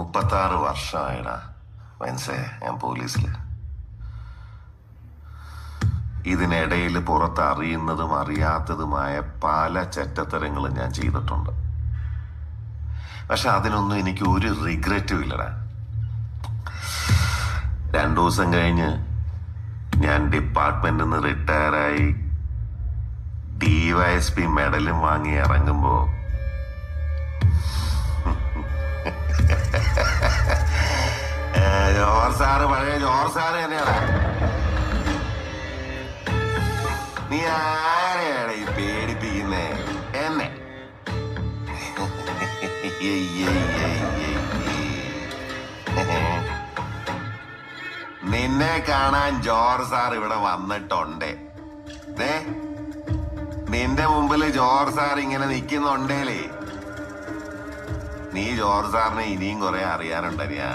36 വർഷമായിടാ മനസ്സേ ഞാൻ പോലീസിൽ. ഇതിനിടയിൽ പുറത്ത് അറിയുന്നതും അറിയാത്തതുമായ പല ചെറ്റത്തരങ്ങളും ഞാൻ ചെയ്തിട്ടുണ്ട്. പക്ഷെ അതിനൊന്നും എനിക്ക് ഒരു റിഗ്രറ്റും ഇല്ലടാ. 2 ദിവസം കഴിഞ്ഞ് ഞാൻ ഡിപ്പാർട്ട്മെന്റിൽ നിന്ന് റിട്ടയറായി DYSP മെഡലും വാങ്ങി ഇറങ്ങുമ്പോ ജോർജ് സാറ് പഴയ ജോർജ് സാറ് തന്നെയാണ്. നീ ആരെയാണ് ഈ പേടിപ്പിക്കുന്നേ? എന്നെ നിന്നെ കാണാൻ ജോർജ് സാർ ഇവിടെ വന്നിട്ടുണ്ടേ. നിന്റെ മുമ്പില് ജോർജ് സാർ ഇങ്ങനെ നിൽക്കുന്നുണ്ടേലേ, നീ ജോർജ് സാറിനെ ഇനിയും കുറെ അറിയാനുണ്ടരിയാ.